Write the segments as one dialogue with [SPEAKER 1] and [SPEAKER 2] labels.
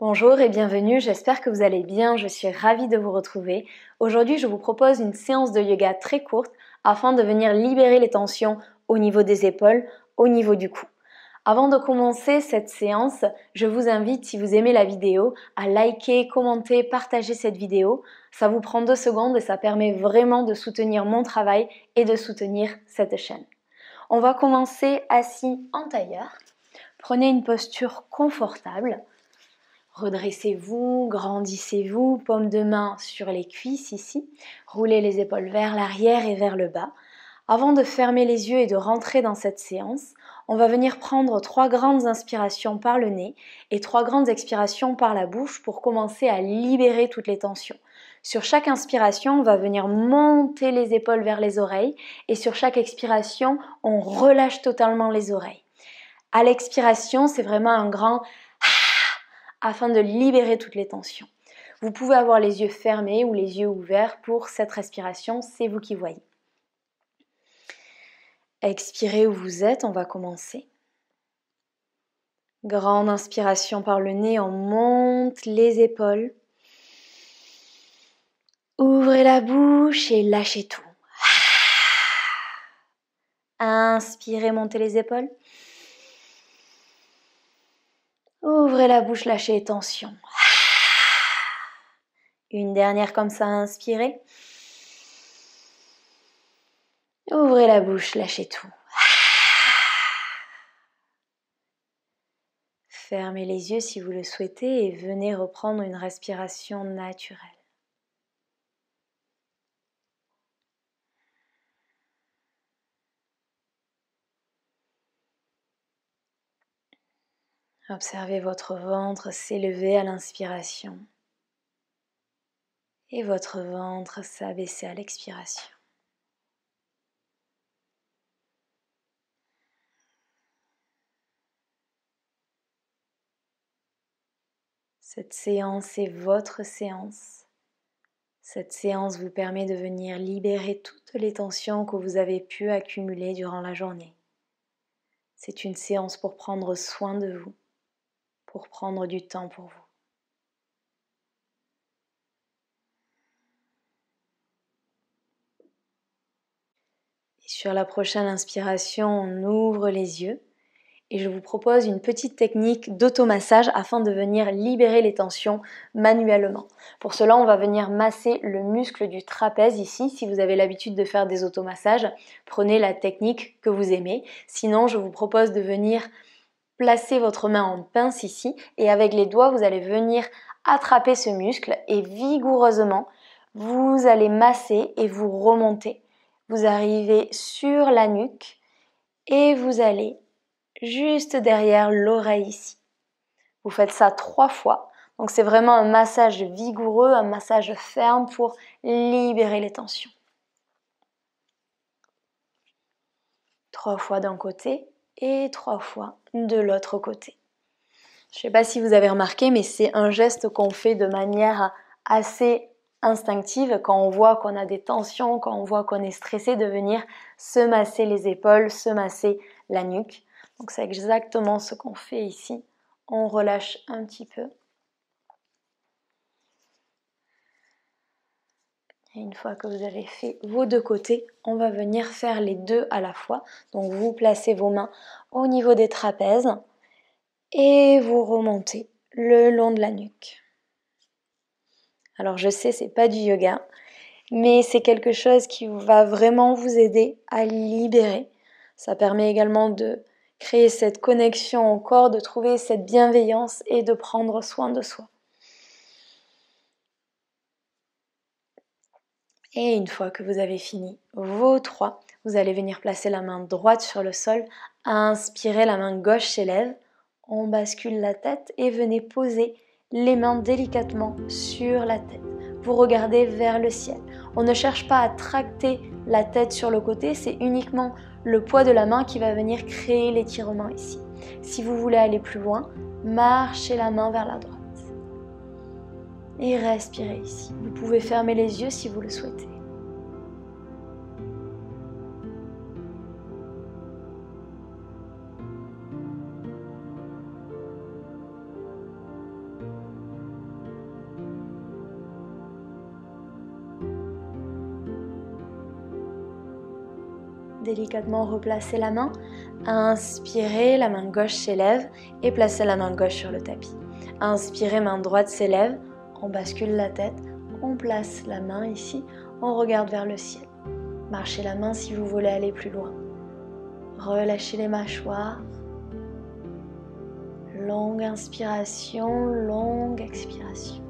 [SPEAKER 1] Bonjour et bienvenue, j'espère que vous allez bien, je suis ravie de vous retrouver. Aujourd'hui, je vous propose une séance de yoga très courte afin de venir libérer les tensions au niveau des épaules, au niveau du cou. Avant de commencer cette séance, je vous invite, si vous aimez la vidéo, à liker, commenter, partager cette vidéo. Ça vous prend 2 secondes et ça permet vraiment de soutenir mon travail et de soutenir cette chaîne. On va commencer assis en tailleur. Prenez une posture confortable. Redressez-vous, grandissez-vous, paume de main sur les cuisses ici. Roulez les épaules vers l'arrière et vers le bas. Avant de fermer les yeux et de rentrer dans cette séance, on va venir prendre 3 grandes inspirations par le nez et 3 grandes expirations par la bouche pour commencer à libérer toutes les tensions. Sur chaque inspiration, on va venir monter les épaules vers les oreilles et sur chaque expiration, on relâche totalement les oreilles. À l'expiration, c'est vraiment un grand afin de libérer toutes les tensions. Vous pouvez avoir les yeux fermés ou les yeux ouverts pour cette respiration, c'est vous qui voyez. Expirez où vous êtes, on va commencer. Grande inspiration par le nez, on monte les épaules. Ouvrez la bouche et lâchez tout. Inspirez, montez les épaules. Ouvrez la bouche, lâchez les tensions. Une dernière comme ça, inspirez. Ouvrez la bouche, lâchez tout. Fermez les yeux si vous le souhaitez et venez reprendre une respiration naturelle. Observez votre ventre s'élever à l'inspiration et votre ventre s'abaisser à l'expiration. Cette séance est votre séance. Cette séance vous permet de venir libérer toutes les tensions que vous avez pu accumuler durant la journée. C'est une séance pour prendre soin de vous, pour prendre du temps pour vous. Et sur la prochaine inspiration, on ouvre les yeux. Et je vous propose une petite technique d'automassage afin de venir libérer les tensions manuellement. Pour cela, on va venir masser le muscle du trapèze ici. Si vous avez l'habitude de faire des automassages, prenez la technique que vous aimez. Sinon, je vous propose de venir placer votre main en pince ici et avec les doigts, vous allez venir attraper ce muscle et vigoureusement, vous allez masser et vous remonter. Vous arrivez sur la nuque et vous allez juste derrière l'oreille ici. Vous faites ça 3 fois. Donc c'est vraiment un massage vigoureux, un massage ferme pour libérer les tensions. 3 fois d'un côté et 3 fois de l'autre côté. Je ne sais pas si vous avez remarqué, mais c'est un geste qu'on fait de manière assez instinctive quand on voit qu'on a des tensions, quand on voit qu'on est stressé, de venir se masser les épaules, se masser la nuque. Donc c'est exactement ce qu'on fait ici. On relâche un petit peu. Et une fois que vous avez fait vos 2 côtés, on va venir faire les 2 à la fois. Donc vous placez vos mains au niveau des trapèzes et vous remontez le long de la nuque. Alors je sais, c'est pas du yoga, mais c'est quelque chose qui va vraiment vous aider à libérer. Ça permet également de créer cette connexion au corps, de trouver cette bienveillance et de prendre soin de soi. Et une fois que vous avez fini vos 3, vous allez venir placer la main droite sur le sol, inspirez, la main gauche s'élève, on bascule la tête et venez poser les mains délicatement sur la tête. Vous regardez vers le ciel. On ne cherche pas à tracter la tête sur le côté, c'est uniquement le poids de la main qui va venir créer l'étirement ici. Si vous voulez aller plus loin, marchez la main vers la droite. Et respirez ici. Vous pouvez fermer les yeux si vous le souhaitez. délicatement replacer la main. Inspirez, la main gauche s'élève et placez la main gauche sur le tapis. Inspirez, main droite s'élève, on bascule la tête, on place la main ici, on regarde vers le ciel. Marchez la main si vous voulez aller plus loin. Relâchez les mâchoires. Longue inspiration, longue expiration.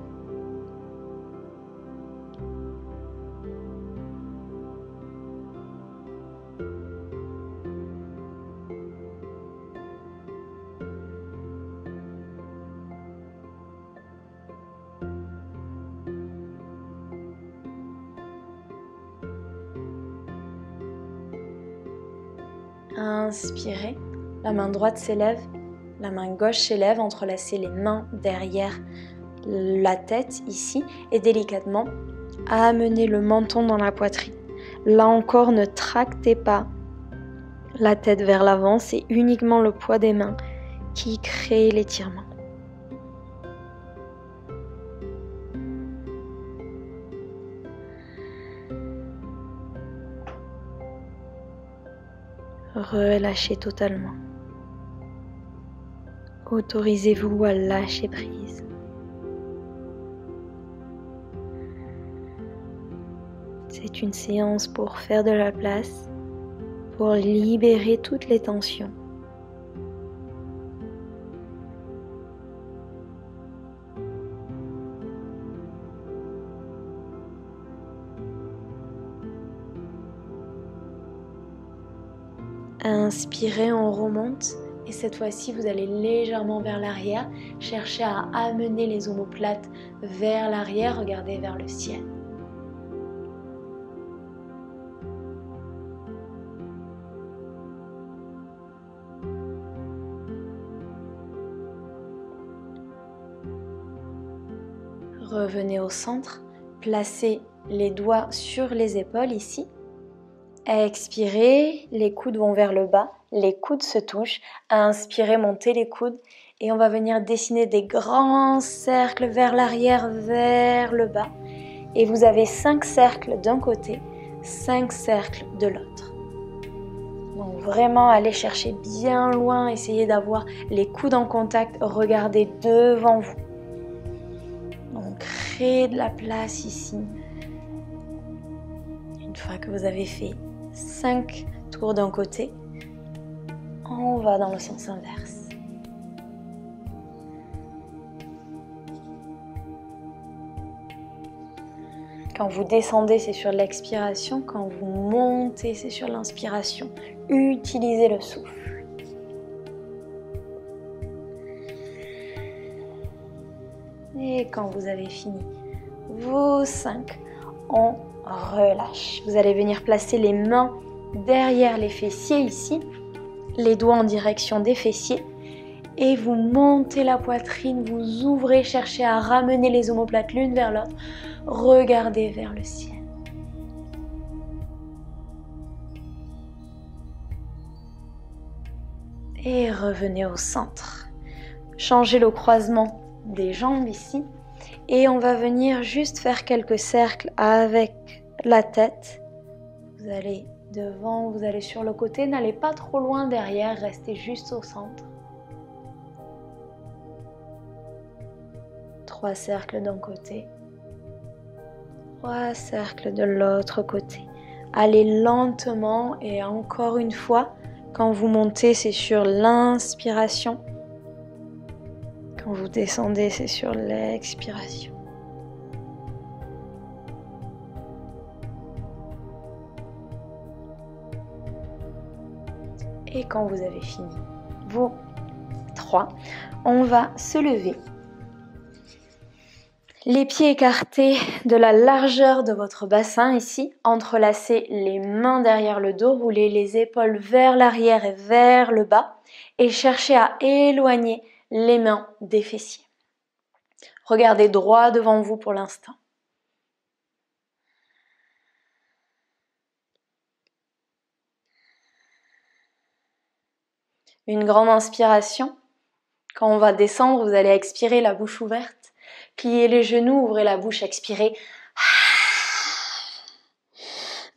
[SPEAKER 1] Inspirez, la main droite s'élève, la main gauche s'élève, entrelacez les mains derrière la tête ici et délicatement amenez le menton dans la poitrine. Là encore, ne tractez pas la tête vers l'avant, c'est uniquement le poids des mains qui crée l'étirement. Relâchez totalement. Autorisez-vous à lâcher prise. C'est une séance pour faire de la place, pour libérer toutes les tensions. Inspirez, on remonte et cette fois-ci vous allez légèrement vers l'arrière, cherchez à amener les omoplates vers l'arrière, regardez vers le ciel. Revenez au centre, placez les doigts sur les épaules ici. Expirez, les coudes vont vers le bas, les coudes se touchent. Inspirez, montez les coudes et on va venir dessiner des grands cercles vers l'arrière, vers le bas. Et vous avez 5 cercles d'un côté, 5 cercles de l'autre. Donc vraiment allez chercher bien loin, essayez d'avoir les coudes en contact, regardez devant vous. Donc créez de la place ici. Une fois que vous avez fait 5 tours d'un côté, on va dans le sens inverse. Quand vous descendez, c'est sur l'expiration. Quand vous montez, c'est sur l'inspiration. Utilisez le souffle. Et quand vous avez fini vos 5, on relâche. Vous allez venir placer les mains derrière les fessiers ici, les doigts en direction des fessiers et vous montez la poitrine, vous ouvrez, cherchez à ramener les omoplates l'une vers l'autre, regardez vers le ciel. Et revenez au centre. Changez le croisement des jambes ici et on va venir juste faire quelques cercles avec la tête. Vous allez devant, vous allez sur le côté, n'allez pas trop loin derrière, restez juste au centre. 3 cercles d'un côté, 3 cercles de l'autre côté. Allez lentement et encore une fois, quand vous montez, c'est sur l'inspiration. Quand vous descendez, c'est sur l'expiration. Et quand vous avez fini vos 3, on va se lever. Les pieds écartés de la largeur de votre bassin ici, entrelacez les mains derrière le dos, roulez les épaules vers l'arrière et vers le bas et cherchez à éloigner les mains des fessiers. Regardez droit devant vous pour l'instant. Une grande inspiration. Quand on va descendre, vous allez expirer la bouche ouverte. Pliez les genoux, ouvrez la bouche, expirez.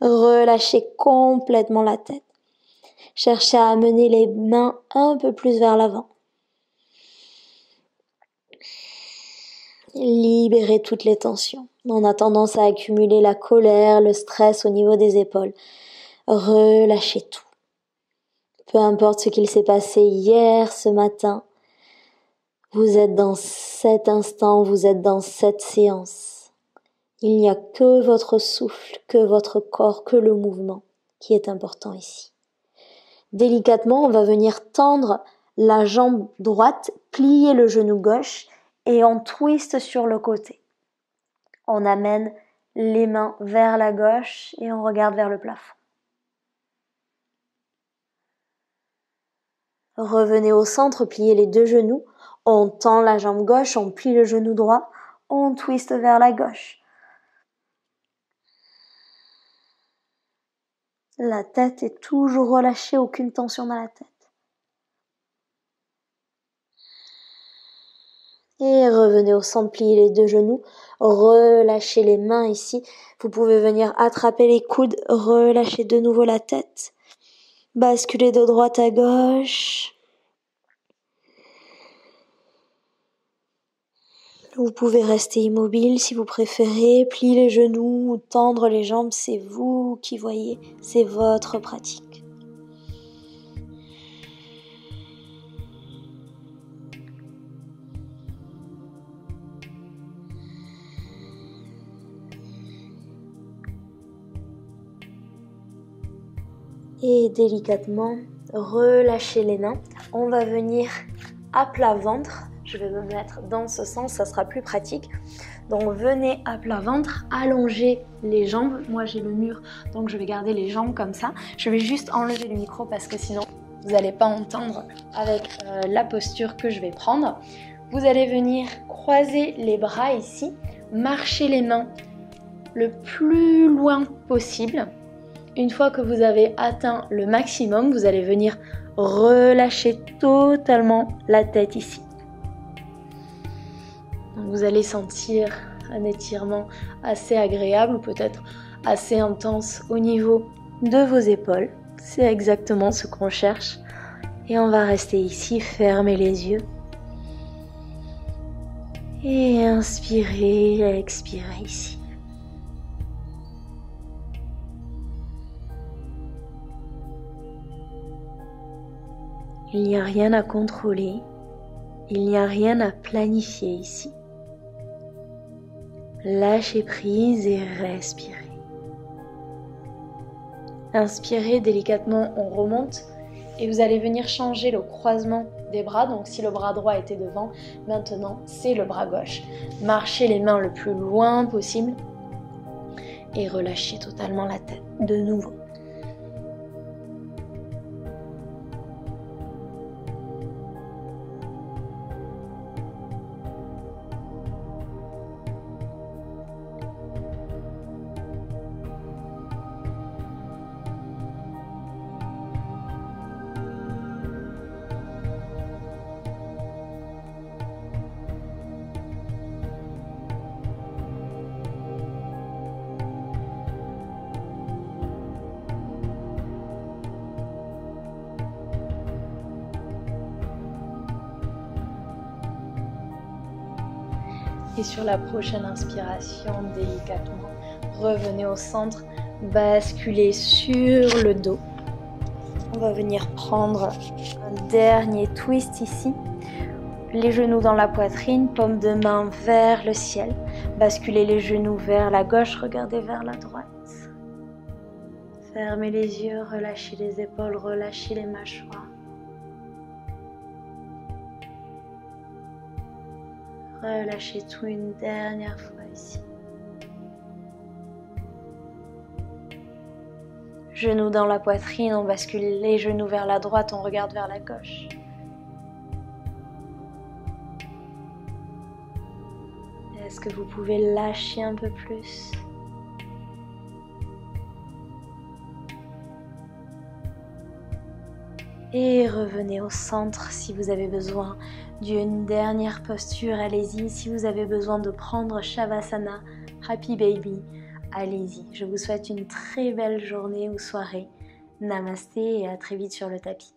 [SPEAKER 1] Relâchez complètement la tête.
[SPEAKER 2] Cherchez à amener les mains un peu plus vers l'avant. Libérez toutes les tensions. On a tendance à accumuler la colère, le stress au niveau des épaules. Relâchez tout. Peu importe ce qu'il s'est passé hier, ce matin, vous êtes dans cet instant, vous êtes dans cette séance. Il n'y a que votre souffle, que votre corps, que le mouvement qui est important ici. Délicatement, on va venir tendre la jambe droite, plier le genou gauche et on twist sur le côté. On amène les mains vers la gauche et on regarde vers le plafond. Revenez au centre, pliez les deux genoux, on tend la jambe gauche, on plie le genou droit, on twist vers la gauche. La tête est toujours relâchée, aucune tension dans la tête. Et revenez au centre, pliez les deux genoux, relâchez les mains ici. Vous pouvez venir attraper les coudes, relâchez de nouveau la tête. Basculez de droite à gauche. Vous pouvez rester immobile si vous préférez, plier les genoux ou tendre les jambes, c'est vous qui voyez, c'est votre pratique. Et délicatement, relâchez les mains. On va venir à plat ventre. Je vais me mettre dans ce sens, ça sera plus pratique. Donc venez à plat ventre, allongez les jambes. Moi j'ai le mur, donc je vais garder les jambes comme ça. Je vais juste enlever le micro parce que sinon vous n'allez pas entendre avec la posture que je vais prendre. Vous allez venir croiser les bras ici, marcher les mains le plus loin possible. Une fois que vous avez atteint le maximum, vous allez venir relâcher totalement la tête ici. Donc vous allez sentir un étirement assez agréable ou peut-être assez intense au niveau de vos épaules. C'est exactement ce qu'on cherche. Et on va rester ici, fermer les yeux. Et inspirer, expirer ici. Il n'y a rien à contrôler, il n'y a rien à planifier ici. Lâchez prise et respirez. Inspirez délicatement, on remonte et vous allez venir changer le croisement des bras. Donc si le bras droit était devant, maintenant c'est le bras gauche. Marchez les mains le plus loin possible et relâchez totalement la tête de nouveau. Et sur la prochaine inspiration, délicatement, revenez au centre, basculez sur le dos. On va venir prendre un dernier twist ici. Les genoux dans la poitrine, paume de main vers le ciel. Basculez les genoux vers la gauche, regardez vers la droite. Fermez les yeux, relâchez les épaules, relâchez les mâchoires. Relâchez tout une dernière fois ici. Genoux dans la poitrine, on bascule les genoux vers la droite, on regarde vers la gauche. Est-ce que vous pouvez lâcher un peu plus ? Et revenez au centre si vous avez besoin d'une dernière posture, allez-y. Si vous avez besoin de prendre Shavasana, Happy Baby, allez-y. Je vous souhaite une très belle journée ou soirée Namasté et à très vite sur le tapis.